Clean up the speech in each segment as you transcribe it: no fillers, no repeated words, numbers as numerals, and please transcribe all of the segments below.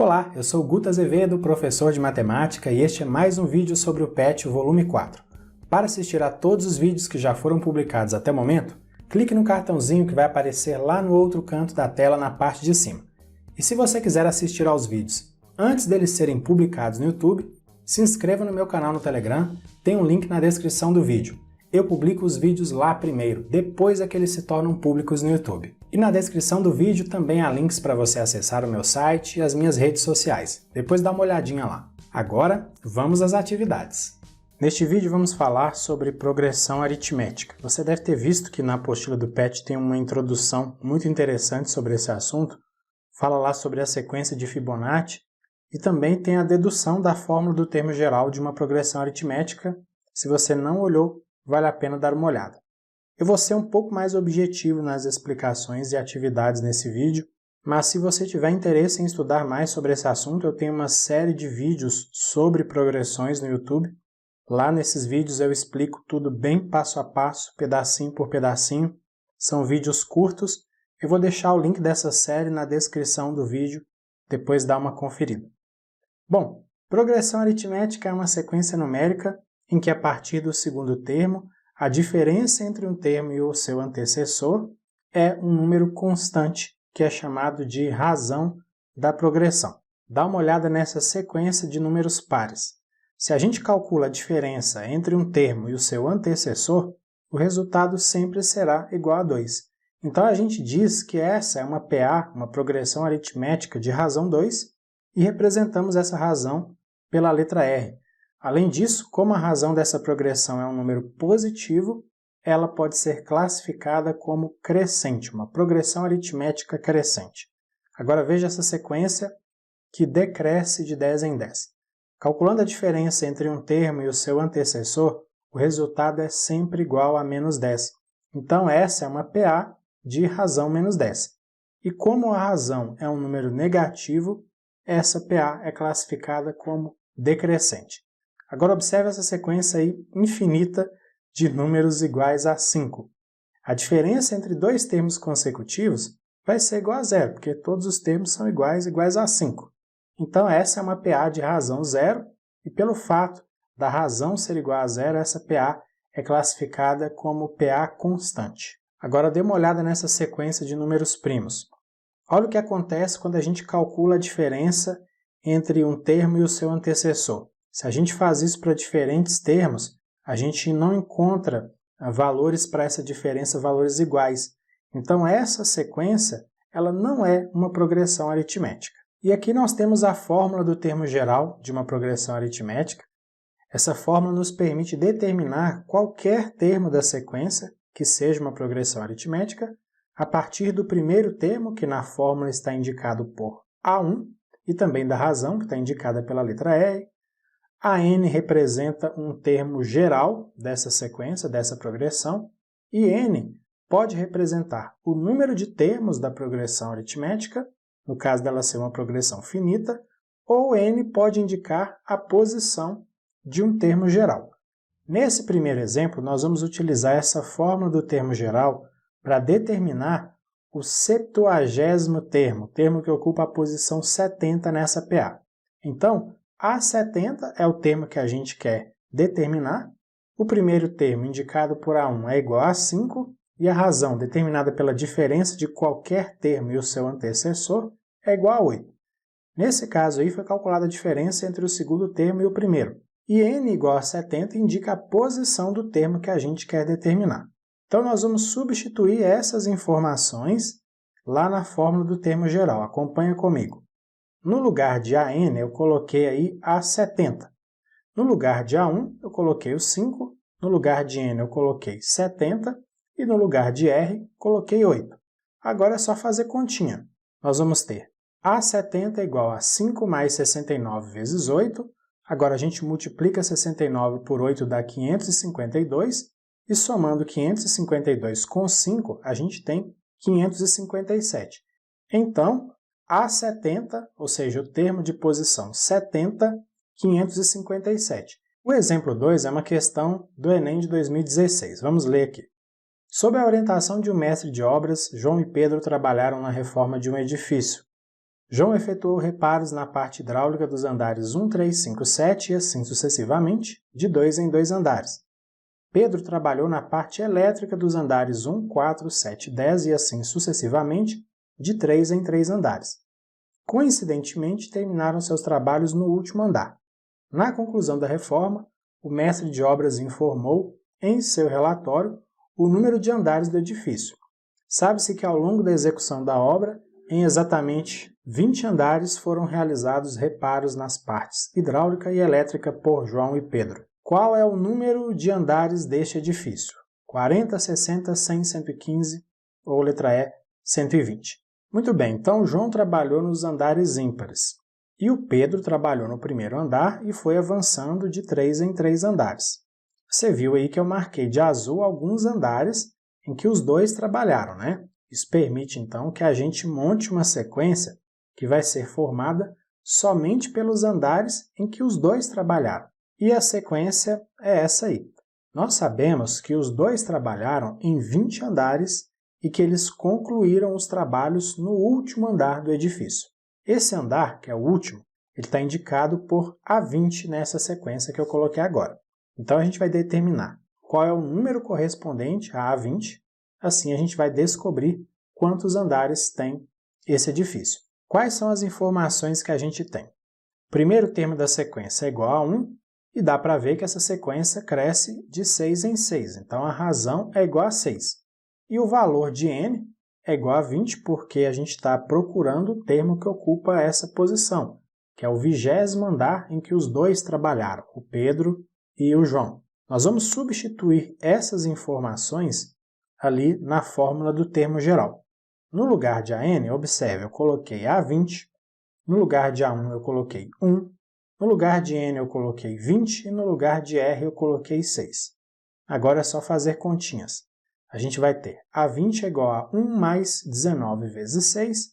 Olá, eu sou Guto Azevedo, professor de matemática, e este é mais um vídeo sobre o PET volume 4. Para assistir a todos os vídeos que já foram publicados até o momento, clique no cartãozinho que vai aparecer lá no outro canto da tela na parte de cima. E se você quiser assistir aos vídeos antes deles serem publicados no YouTube, se inscreva no meu canal no Telegram, tem um link na descrição do vídeo. Eu publico os vídeos lá primeiro, depois é que eles se tornam públicos no YouTube. E na descrição do vídeo também há links para você acessar o meu site e as minhas redes sociais. Depois dá uma olhadinha lá. Agora, vamos às atividades. Neste vídeo vamos falar sobre progressão aritmética. Você deve ter visto que na apostila do PET tem uma introdução muito interessante sobre esse assunto. Fala lá sobre a sequência de Fibonacci e também tem a dedução da fórmula do termo geral de uma progressão aritmética. Se você não olhou, vale a pena dar uma olhada. Eu vou ser um pouco mais objetivo nas explicações e atividades nesse vídeo, mas se você tiver interesse em estudar mais sobre esse assunto, eu tenho uma série de vídeos sobre progressões no YouTube. Lá nesses vídeos eu explico tudo bem passo a passo, pedacinho por pedacinho. São vídeos curtos. Eu vou deixar o link dessa série na descrição do vídeo, depois dá uma conferida. Bom, progressão aritmética é uma sequência numérica em que a partir do segundo termo, a diferença entre um termo e o seu antecessor é um número constante, que é chamado de razão da progressão. Dá uma olhada nessa sequência de números pares. Se a gente calcula a diferença entre um termo e o seu antecessor, o resultado sempre será igual a 2. Então a gente diz que essa é uma PA, uma progressão aritmética de razão 2, e representamos essa razão pela letra R. Além disso, como a razão dessa progressão é um número positivo, ela pode ser classificada como crescente, uma progressão aritmética crescente. Agora veja essa sequência que decresce de 10 em 10. Calculando a diferença entre um termo e o seu antecessor, o resultado é sempre igual a menos 10. Então essa é uma PA de razão menos 10. E como a razão é um número negativo, essa PA é classificada como decrescente. Agora observe essa sequência aí infinita de números iguais a 5. A diferença entre dois termos consecutivos vai ser igual a zero, porque todos os termos são iguais a 5. Então essa é uma PA de razão zero, e pelo fato da razão ser igual a zero, essa PA é classificada como PA constante. Agora dê uma olhada nessa sequência de números primos. Olha o que acontece quando a gente calcula a diferença entre um termo e o seu antecessor. Se a gente faz isso para diferentes termos, a gente não encontra valores para essa diferença, valores iguais. Então essa sequência ela não é uma progressão aritmética. E aqui nós temos a fórmula do termo geral de uma progressão aritmética. Essa fórmula nos permite determinar qualquer termo da sequência que seja uma progressão aritmética a partir do primeiro termo, que na fórmula está indicado por A1, e também da razão, que está indicada pela letra R. A n representa um termo geral dessa sequência, dessa progressão, e n pode representar o número de termos da progressão aritmética, no caso dela ser uma progressão finita, ou n pode indicar a posição de um termo geral. Nesse primeiro exemplo, nós vamos utilizar essa fórmula do termo geral para determinar o 70º termo, o termo que ocupa a posição 70 nessa PA. Então, A70 é o termo que a gente quer determinar. O primeiro termo, indicado por A1, é igual a 5, e a razão, determinada pela diferença de qualquer termo e o seu antecessor, é igual a 8. Nesse caso aí, foi calculada a diferença entre o segundo termo e o primeiro. E n igual a 70 indica a posição do termo que a gente quer determinar. Então, nós vamos substituir essas informações lá na fórmula do termo geral. Acompanha comigo. No lugar de AN, eu coloquei aí A70. No lugar de A1, eu coloquei o 5. No lugar de N, eu coloquei 70. E no lugar de R, coloquei 8. Agora é só fazer continha. Nós vamos ter A70 igual a 5 mais 69 vezes 8. Agora a gente multiplica 69 por 8 dá 552. E somando 552 com 5, a gente tem 557. Então, A70, ou seja, o termo de posição 70, 557. O exemplo 2 é uma questão do Enem de 2016. Vamos ler aqui. Sob a orientação de um mestre de obras, João e Pedro trabalharam na reforma de um edifício. João efetuou reparos na parte hidráulica dos andares 1, 3, 5, 7 e assim sucessivamente, de 2 em 2 andares. Pedro trabalhou na parte elétrica dos andares 1, 4, 7, 10 e assim sucessivamente, de 3 em 3 andares. Coincidentemente, terminaram seus trabalhos no último andar. Na conclusão da reforma, o mestre de obras informou, em seu relatório, o número de andares do edifício. Sabe-se que ao longo da execução da obra, em exatamente 20 andares foram realizados reparos nas partes hidráulica e elétrica por João e Pedro. Qual é o número de andares deste edifício? 40, 60, 100, 115 ou letra E, 120. Muito bem, então João trabalhou nos andares ímpares e o Pedro trabalhou no primeiro andar e foi avançando de 3 em 3 andares. Você viu aí que eu marquei de azul alguns andares em que os dois trabalharam, né? Isso permite, então, que a gente monte uma sequência que vai ser formada somente pelos andares em que os dois trabalharam. E a sequência é essa aí. Nós sabemos que os dois trabalharam em 20 andares e que eles concluíram os trabalhos no último andar do edifício. Esse andar, que é o último, ele está indicado por A20 nessa sequência que eu coloquei agora. Então a gente vai determinar qual é o número correspondente a A20, assim a gente vai descobrir quantos andares tem esse edifício. Quais são as informações que a gente tem? O primeiro termo da sequência é igual a 1, e dá para ver que essa sequência cresce de 6 em 6, então a razão é igual a 6. E o valor de n é igual a 20, porque a gente está procurando o termo que ocupa essa posição, que é o 20º andar em que os dois trabalharam, o Pedro e o João. Nós vamos substituir essas informações ali na fórmula do termo geral. No lugar de AN, observe, eu coloquei A20, no lugar de A1 eu coloquei 1, no lugar de N eu coloquei 20 e no lugar de R eu coloquei 6. Agora é só fazer continhas. A gente vai ter A20 é igual a 1 mais 19 vezes 6,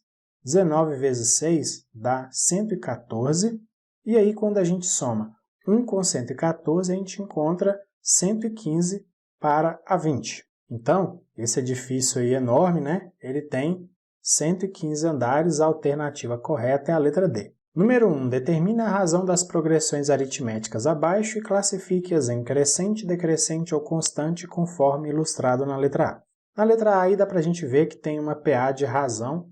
19 vezes 6 dá 114, e aí quando a gente soma 1 com 114, a gente encontra 115 para A20. Então, esse edifício aí enorme, né? Ele tem 115 andares, a alternativa correta é a letra D. Número 1. Determine a razão das progressões aritméticas abaixo e classifique-as em crescente, decrescente ou constante, conforme ilustrado na letra A. Na letra A aí dá para a gente ver que tem uma PA de razão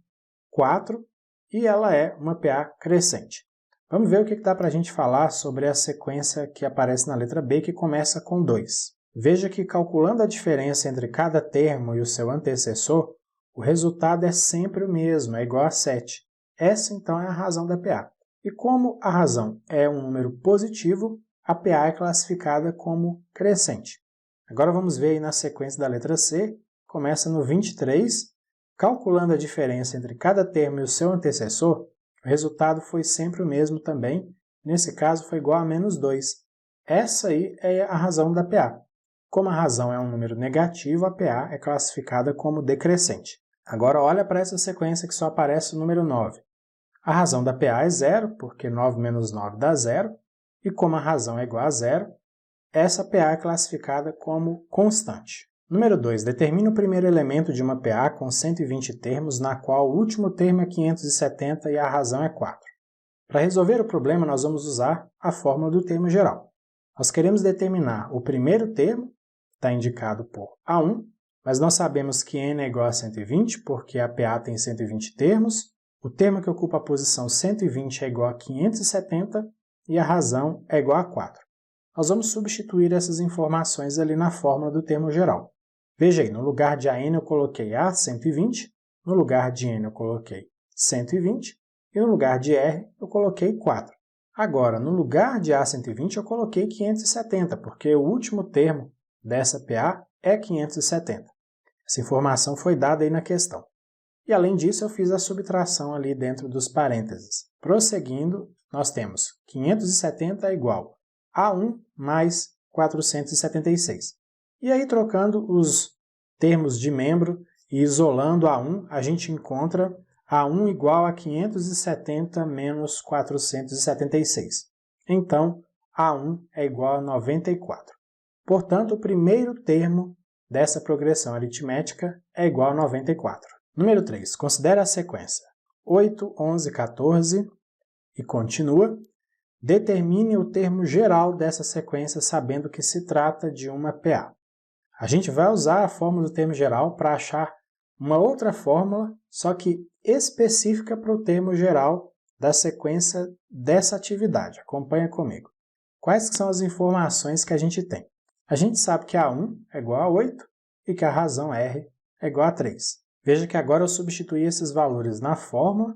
4 e ela é uma PA crescente. Vamos ver o que dá para a gente falar sobre a sequência que aparece na letra B, que começa com 2. Veja que calculando a diferença entre cada termo e o seu antecessor, o resultado é sempre o mesmo, é igual a 7. Essa, então, é a razão da PA. E como a razão é um número positivo, a PA é classificada como crescente. Agora vamos ver aí na sequência da letra C, começa no 23. Calculando a diferença entre cada termo e o seu antecessor, o resultado foi sempre o mesmo também. Nesse caso, foi igual a menos 2. Essa aí é a razão da PA. Como a razão é um número negativo, a PA é classificada como decrescente. Agora olha para essa sequência que só aparece o número 9. A razão da PA é 0, porque 9 menos 9 dá 0, e como a razão é igual a 0, essa PA é classificada como constante. Número 2. Determine o primeiro elemento de uma PA com 120 termos, na qual o último termo é 570 e a razão é 4. Para resolver o problema, nós vamos usar a fórmula do termo geral. Nós queremos determinar o primeiro termo, está indicado por A1, mas nós sabemos que n é igual a 120, porque a PA tem 120 termos, o termo que ocupa a posição 120 é igual a 570 e a razão é igual a 4. Nós vamos substituir essas informações ali na fórmula do termo geral. Veja aí, no lugar de AN eu coloquei A 120, no lugar de N eu coloquei 120 e no lugar de R eu coloquei 4. Agora, no lugar de A 120 eu coloquei 570, porque o último termo dessa PA é 570. Essa informação foi dada aí na questão. E além disso, eu fiz a subtração ali dentro dos parênteses. Prosseguindo, nós temos 570 igual a 1 mais 476. E aí, trocando os termos de membro e isolando A1, a gente encontra A1 igual a 570 menos 476. Então, A1 é igual a 94. Portanto, o primeiro termo dessa progressão aritmética é igual a 94. Número 3. Considere a sequência. 8, 11, 14 e continua. Determine o termo geral dessa sequência sabendo que se trata de uma PA. A gente vai usar a fórmula do termo geral para achar uma outra fórmula, só que específica para o termo geral da sequência dessa atividade. Acompanha comigo. Quais são as informações que a gente tem? A gente sabe que A1 é igual a 8 e que a razão R é igual a 3. Veja que agora eu substituí esses valores na fórmula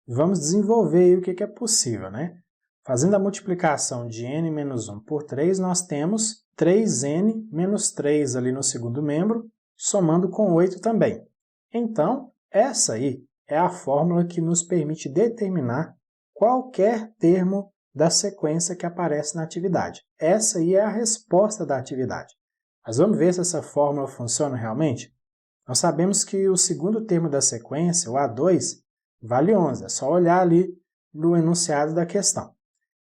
e vamos desenvolver aí o que é possível, né? Fazendo a multiplicação de n menos 1 por 3, nós temos 3n menos 3 ali no segundo membro, somando com 8 também. Então, essa aí é a fórmula que nos permite determinar qualquer termo da sequência que aparece na atividade. Essa aí é a resposta da atividade. Mas vamos ver se essa fórmula funciona realmente? Nós sabemos que o segundo termo da sequência, o A2, vale 11. É só olhar ali no enunciado da questão.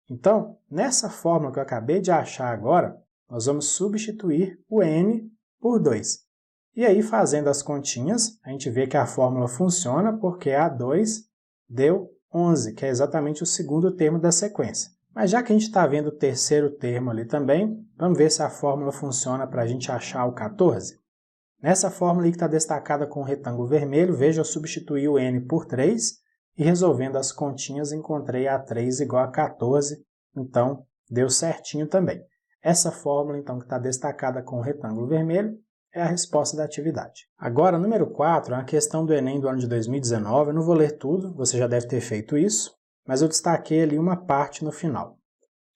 Então, nessa fórmula que eu acabei de achar agora, nós vamos substituir o n por 2. E aí, fazendo as continhas, a gente vê que a fórmula funciona porque A2 deu 11, que é exatamente o segundo termo da sequência. Mas já que a gente está vendo o terceiro termo ali também, vamos ver se a fórmula funciona para a gente achar o 14. Nessa fórmula que está destacada com o retângulo vermelho, veja, eu substituí o n por 3 e resolvendo as continhas encontrei A3 igual a 14, então deu certinho também. Essa fórmula então que está destacada com o retângulo vermelho é a resposta da atividade. Agora, número 4, é uma questão do Enem do ano de 2019, eu não vou ler tudo, você já deve ter feito isso, mas eu destaquei ali uma parte no final.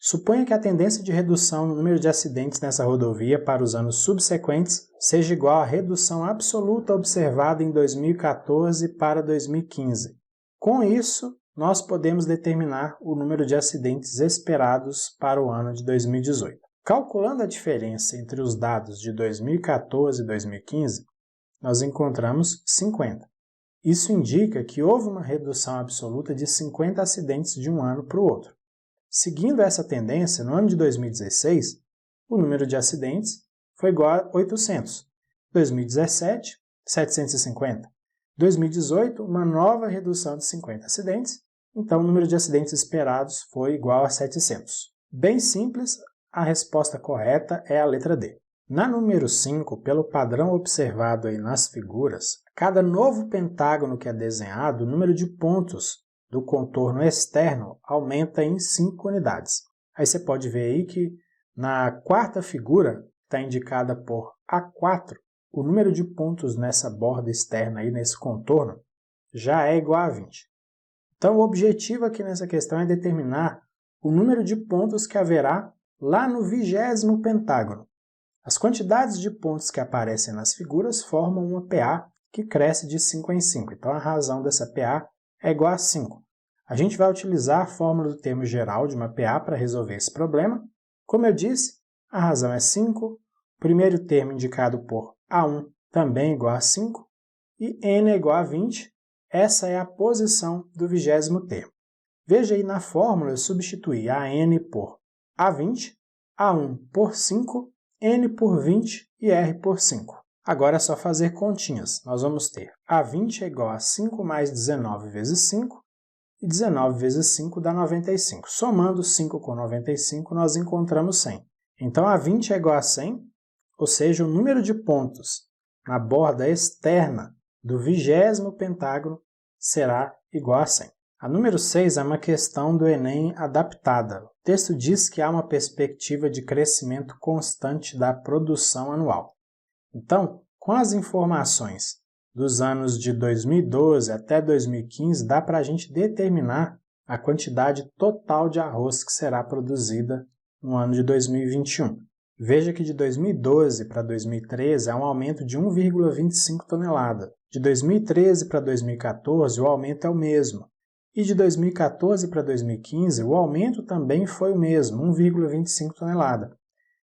Suponha que a tendência de redução no número de acidentes nessa rodovia para os anos subsequentes seja igual à redução absoluta observada em 2014 para 2015. Com isso, nós podemos determinar o número de acidentes esperados para o ano de 2018. Calculando a diferença entre os dados de 2014 e 2015, nós encontramos 50. Isso indica que houve uma redução absoluta de 50 acidentes de um ano para o outro. Seguindo essa tendência, no ano de 2016, o número de acidentes foi igual a 800. 2017, 750. 2018, uma nova redução de 50 acidentes, então o número de acidentes esperados foi igual a 700. Bem simples, a resposta correta é a letra D. Na número 5, pelo padrão observado aí nas figuras, cada novo pentágono que é desenhado, o número de pontos do contorno externo aumenta em 5 unidades. Aí você pode ver aí que na quarta figura, está indicada por A4, o número de pontos nessa borda externa, aí, nesse contorno, já é igual a 20. Então, o objetivo aqui nessa questão é determinar o número de pontos que haverá lá no 20º pentágono. As quantidades de pontos que aparecem nas figuras formam uma PA que cresce de 5 em 5. Então, a razão dessa PA é igual a 5. A gente vai utilizar a fórmula do termo geral de uma PA para resolver esse problema. Como eu disse, a razão é 5, o primeiro termo indicado por A1 também é igual a 5, e n é igual a 20, essa é a posição do 20º termo. Veja aí na fórmula eu substituí a n por A20, A1 por 5, n por 20 e r por 5. Agora é só fazer continhas. Nós vamos ter A20 é igual a 5 mais 19 vezes 5, e 19 vezes 5 dá 95. Somando 5 com 95, nós encontramos 100. Então, A20 é igual a 100, ou seja, o número de pontos na borda externa do 20º pentágono será igual a 100. A número 6 é uma questão do Enem adaptada. O texto diz que há uma perspectiva de crescimento constante da produção anual. Então, com as informações dos anos de 2012 até 2015, dá para a gente determinar a quantidade total de arroz que será produzida no ano de 2021. Veja que de 2012 para 2013 há um aumento de 1,25 tonelada. De 2013 para 2014 o aumento é o mesmo. E de 2014 para 2015 o aumento também foi o mesmo, 1,25 tonelada.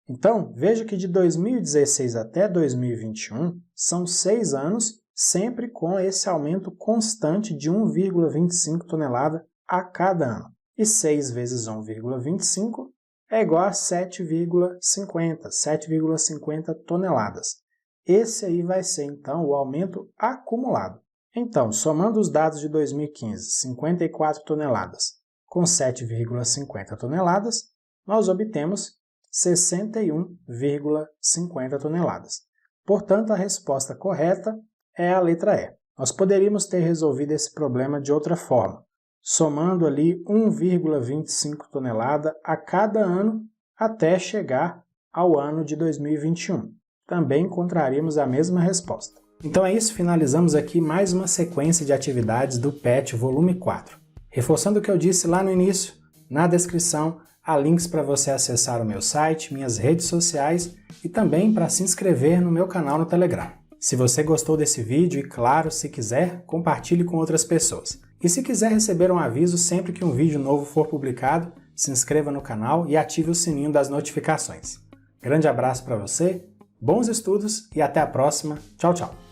Então, veja que de 2016 até 2021 são 6 anos, sempre com esse aumento constante de 1,25 tonelada a cada ano. E 6 vezes 1,25 é igual a 7,50 toneladas. Esse aí vai ser, então, o aumento acumulado. Então, somando os dados de 2015, 54 toneladas, com 7,50 toneladas, nós obtemos 61,50 toneladas. Portanto, a resposta correta é a letra E. Nós poderíamos ter resolvido esse problema de outra forma, somando ali 1,25 tonelada a cada ano até chegar ao ano de 2021. Também encontraríamos a mesma resposta. Então é isso, finalizamos aqui mais uma sequência de atividades do PET volume 4. Reforçando o que eu disse lá no início, na descrição há links para você acessar o meu site, minhas redes sociais e também para se inscrever no meu canal no Telegram. Se você gostou desse vídeo e, claro, se quiser, compartilhe com outras pessoas. E se quiser receber um aviso sempre que um vídeo novo for publicado, se inscreva no canal e ative o sininho das notificações. Grande abraço para você, bons estudos e até a próxima. Tchau, tchau!